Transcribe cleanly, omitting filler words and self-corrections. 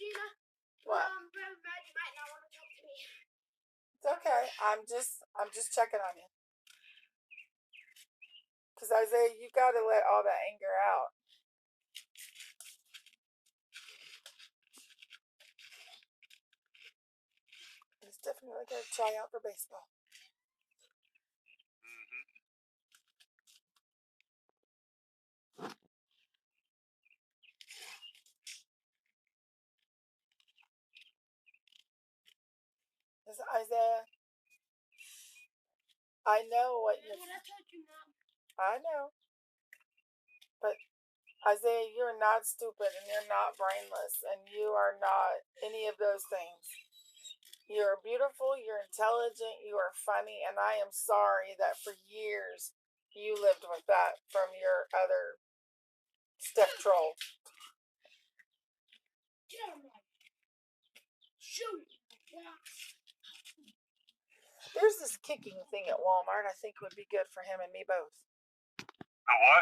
Gina. What? Brother Matt might not want to talk to me. It's okay. I'm just checking on you. Because Isaiah, you got to let all that anger out. He's definitely going to try out for baseball. Isaiah, I know what you're... What I told you, Mom. I know. But Isaiah, you're not stupid and you're not brainless and you are not any of those things. You're beautiful, you're intelligent, you are funny, and I am sorry that for years you lived with that from your other step troll. Get on, Mom. Shoot. There's this kicking thing at Walmart I think would be good for him and me both. A what?